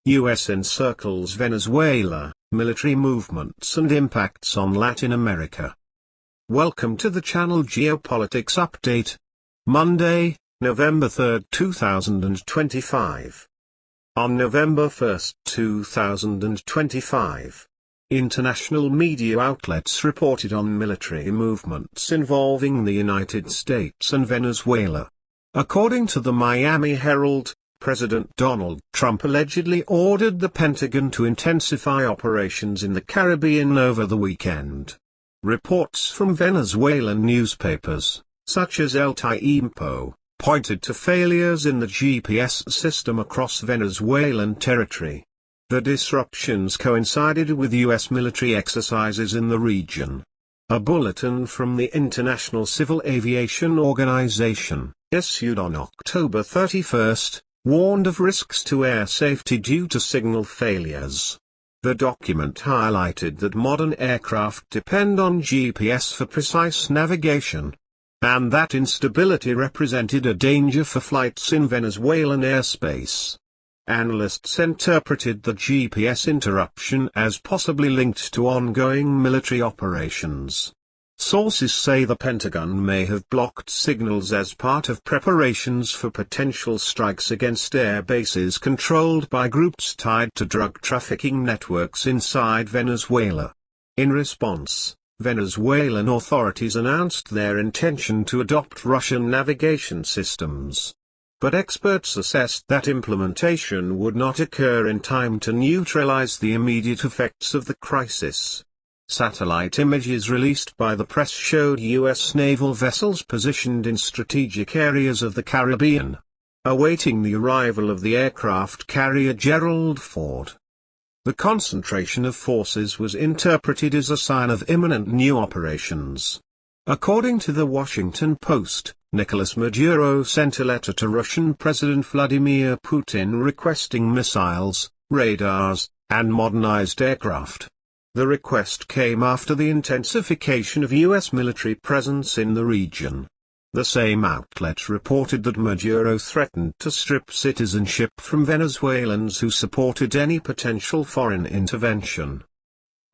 US Encircles Venezuela, Military Movements and Impacts on Latin America. Welcome to the channel Geopolitics Update. Monday, November 3, 2025. On November 1, 2025, international media outlets reported on military movements involving the United States and Venezuela. According to the Miami Herald, President Donald Trump allegedly ordered the Pentagon to intensify operations in the Caribbean over the weekend. Reports from Venezuelan newspapers, such as El Tiempo, pointed to failures in the GPS system across Venezuelan territory. The disruptions coincided with U.S. military exercises in the region. A bulletin from the International Civil Aviation Organization, issued on October 31, warned of risks to air safety due to signal failures. The document highlighted that modern aircraft depend on GPS for precise navigation, and that instability represented a danger for flights in Venezuelan airspace. Analysts interpreted the GPS interruption as possibly linked to ongoing military operations. Sources say the Pentagon may have blocked signals as part of preparations for potential strikes against air bases controlled by groups tied to drug trafficking networks inside Venezuela. In response, Venezuelan authorities announced their intention to adopt Russian navigation systems. But experts assessed that implementation would not occur in time to neutralize the immediate effects of the crisis. Satellite images released by the press showed U.S. naval vessels positioned in strategic areas of the Caribbean, awaiting the arrival of the aircraft carrier Gerald Ford. The concentration of forces was interpreted as a sign of imminent new operations. According to the Washington Post, Nicolas Maduro sent a letter to Russian President Vladimir Putin requesting missiles, radars, and modernized aircraft. The request came after the intensification of U.S. military presence in the region. The same outlet reported that Maduro threatened to strip citizenship from Venezuelans who supported any potential foreign intervention.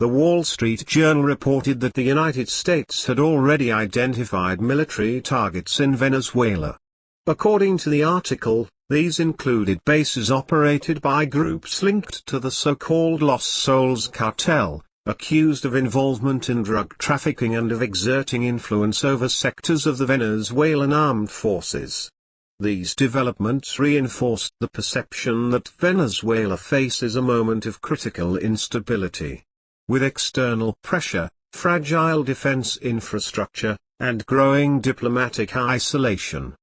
The Wall Street Journal reported that the United States had already identified military targets in Venezuela. According to the article, these included bases operated by groups linked to the so-called Los Soles cartel, accused of involvement in drug trafficking and of exerting influence over sectors of the Venezuelan armed forces. These developments reinforced the perception that Venezuela faces a moment of critical instability. With external pressure, fragile defense infrastructure, and growing diplomatic isolation.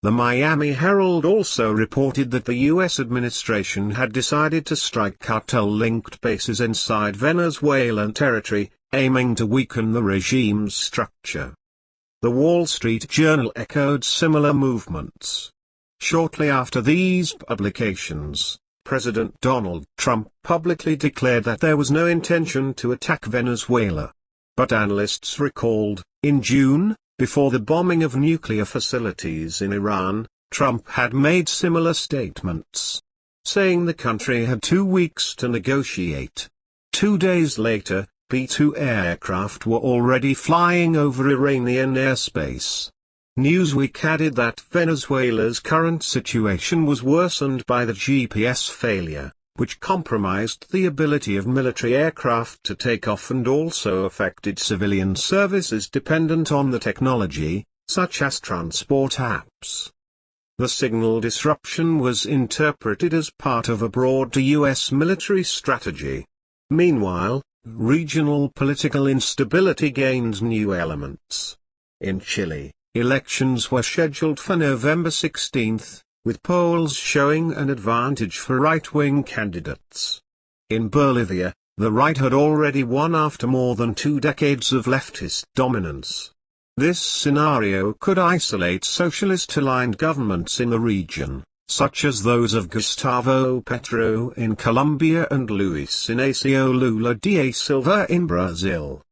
The Miami Herald also reported that the U.S. administration had decided to strike cartel-linked bases inside Venezuelan territory, aiming to weaken the regime's structure. The Wall Street Journal echoed similar movements. Shortly after these publications, President Donald Trump publicly declared that there was no intention to attack Venezuela. But analysts recalled, in June, before the bombing of nuclear facilities in Iran, Trump had made similar statements, saying the country had 2 weeks to negotiate. 2 days later, B-2 aircraft were already flying over Iranian airspace. Newsweek added that Venezuela's current situation was worsened by the GPS failure, which compromised the ability of military aircraft to take off and also affected civilian services dependent on the technology, such as transport apps. The signal disruption was interpreted as part of a broader U.S. military strategy. Meanwhile, regional political instability gained new elements. In Chile, elections were scheduled for November 16, with polls showing an advantage for right-wing candidates. In Bolivia, the right had already won after more than 2 decades of leftist dominance. This scenario could isolate socialist-aligned governments in the region, such as those of Gustavo Petro in Colombia and Luis Inácio Lula da Silva in Brazil.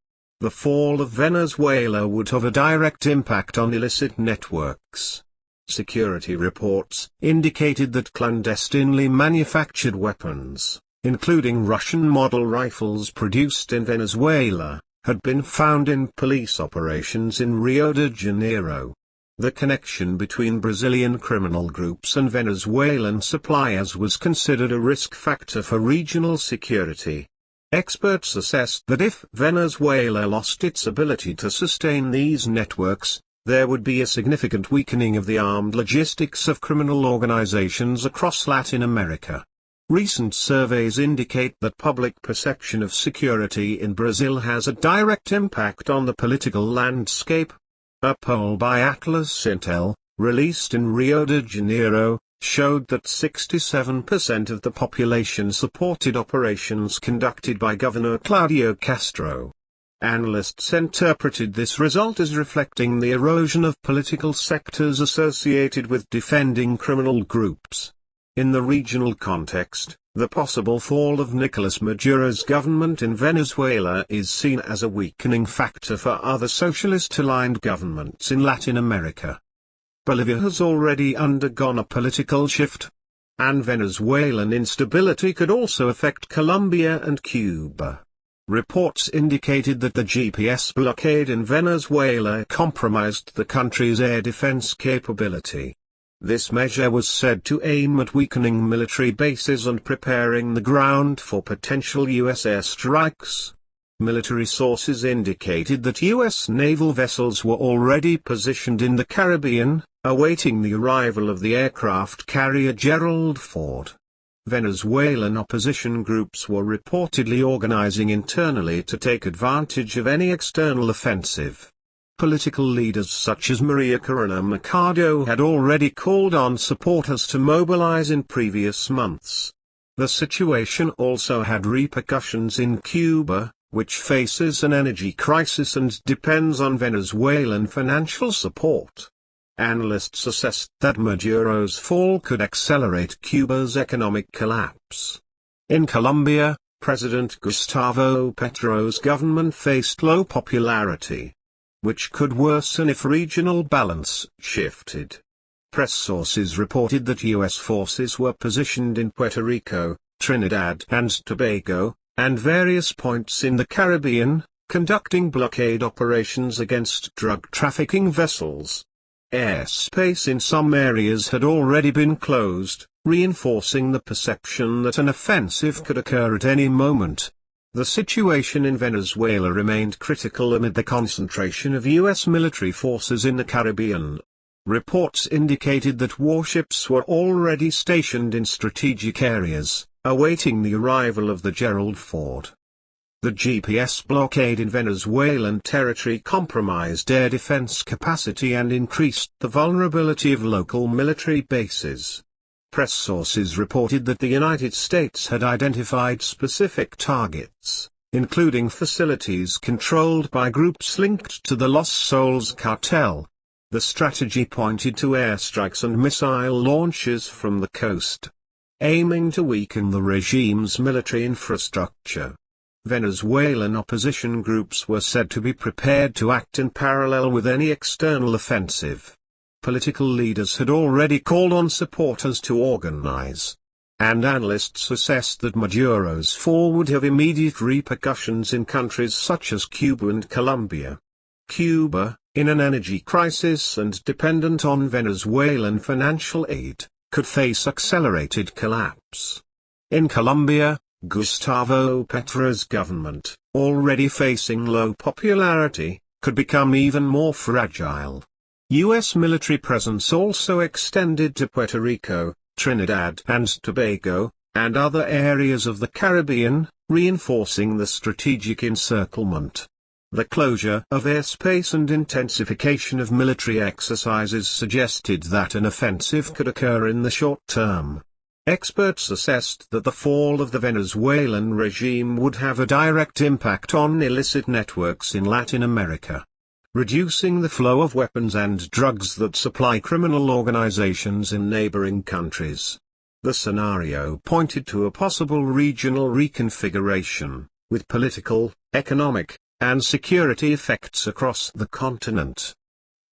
The fall of Venezuela would have a direct impact on illicit networks. Security reports indicated that clandestinely manufactured weapons, including Russian model rifles produced in Venezuela, had been found in police operations in Rio de Janeiro. The connection between Brazilian criminal groups and Venezuelan suppliers was considered a risk factor for regional security. Experts assessed that if Venezuela lost its ability to sustain these networks, there would be a significant weakening of the armed logistics of criminal organizations across Latin America. Recent surveys indicate that public perception of security in Brazil has a direct impact on the political landscape. A poll by Atlas Intel, released in Rio de Janeiro, showed that 67% of the population supported operations conducted by Governor Claudio Castro. Analysts interpreted this result as reflecting the erosion of political sectors associated with defending criminal groups. In the regional context, the possible fall of Nicolas Maduro's government in Venezuela is seen as a weakening factor for other socialist-aligned governments in Latin America. Bolivia has already undergone a political shift, and Venezuelan instability could also affect Colombia and Cuba. Reports indicated that the GPS blockade in Venezuela compromised the country's air defense capability. This measure was said to aim at weakening military bases and preparing the ground for potential U.S. airstrikes. Military sources indicated that U.S. naval vessels were already positioned in the Caribbean, awaiting the arrival of the aircraft carrier Gerald Ford. Venezuelan opposition groups were reportedly organizing internally to take advantage of any external offensive. Political leaders such as Maria Corina Machado had already called on supporters to mobilize in previous months. The situation also had repercussions in Cuba, which faces an energy crisis and depends on Venezuelan financial support. Analysts assessed that Maduro's fall could accelerate Cuba's economic collapse. In Colombia, President Gustavo Petro's government faced low popularity, which could worsen if regional balance shifted. Press sources reported that U.S. forces were positioned in Puerto Rico, Trinidad and Tobago, and various points in the Caribbean, conducting blockade operations against drug trafficking vessels. Airspace in some areas had already been closed, reinforcing the perception that an offensive could occur at any moment. The situation in Venezuela remained critical amid the concentration of U.S. military forces in the Caribbean. Reports indicated that warships were already stationed in strategic areas, awaiting the arrival of the Gerald Ford. The GPS blockade in Venezuelan territory compromised air defense capacity and increased the vulnerability of local military bases. Press sources reported that the United States had identified specific targets, including facilities controlled by groups linked to the Los Soles cartel. The strategy pointed to airstrikes and missile launches from the coast, aiming to weaken the regime's military infrastructure. Venezuelan opposition groups were said to be prepared to act in parallel with any external offensive. Political leaders had already called on supporters to organize, and analysts assessed that Maduro's fall would have immediate repercussions in countries such as Cuba and Colombia. Cuba, in an energy crisis and dependent on Venezuelan financial aid, could face accelerated collapse. In Colombia, Gustavo Petro's government, already facing low popularity, could become even more fragile. U.S. military presence also extended to Puerto Rico, Trinidad and Tobago, and other areas of the Caribbean, reinforcing the strategic encirclement. The closure of airspace and intensification of military exercises suggested that an offensive could occur in the short term. Experts assessed that the fall of the Venezuelan regime would have a direct impact on illicit networks in Latin America, reducing the flow of weapons and drugs that supply criminal organizations in neighboring countries. The scenario pointed to a possible regional reconfiguration, with political, economic, and security effects across the continent.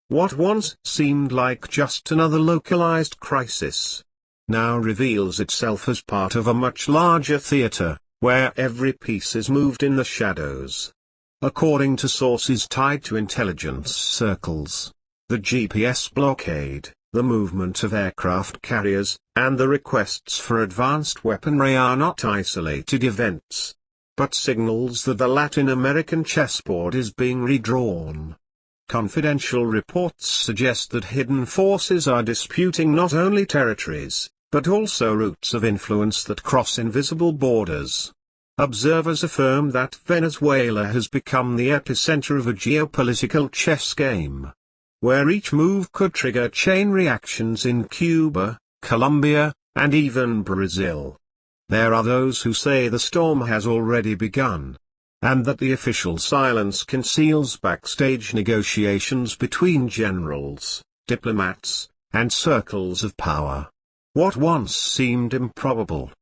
What once seemed like just another localized crisis now reveals itself as part of a much larger theater, where every piece is moved in the shadows. According to sources tied to intelligence circles, the GPS blockade, the movement of aircraft carriers, and the requests for advanced weaponry are not isolated events, but signals that the Latin American chessboard is being redrawn. Confidential reports suggest that hidden forces are disputing not only territories, but also routes of influence that cross invisible borders. Observers affirm that Venezuela has become the epicenter of a geopolitical chess game, where each move could trigger chain reactions in Cuba, Colombia, and even Brazil. There are those who say the storm has already begun, and that the official silence conceals backstage negotiations between generals, diplomats, and circles of power. What once seemed improbable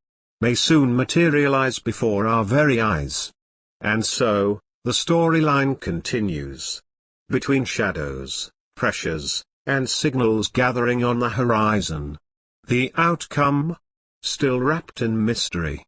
may soon materialize before our very eyes. And so, the storyline continues. Between shadows, pressures, and signals gathering on the horizon. The outcome? Still wrapped in mystery.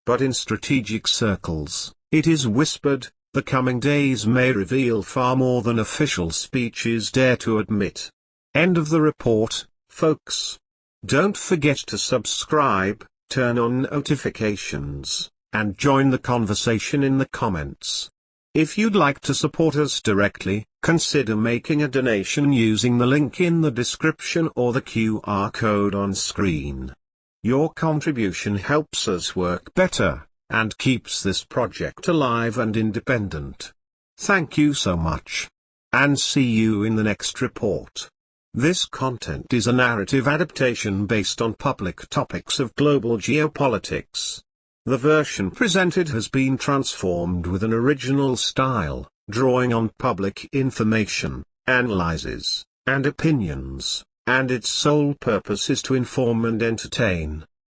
But in strategic circles, it is whispered, the coming days may reveal far more than official speeches dare to admit. End of the report, folks. Don't forget to subscribe, turn on notifications, and join the conversation in the comments. If you'd like to support us directly, consider making a donation using the link in the description or the QR code on screen. Your contribution helps us work better, and keeps this project alive and independent. Thank you so much. And see you in the next report. This content is a narrative adaptation based on public topics of global geopolitics. The version presented has been transformed with an original style, drawing on public information, analyses, and opinions, and its sole purpose is to inform and entertain.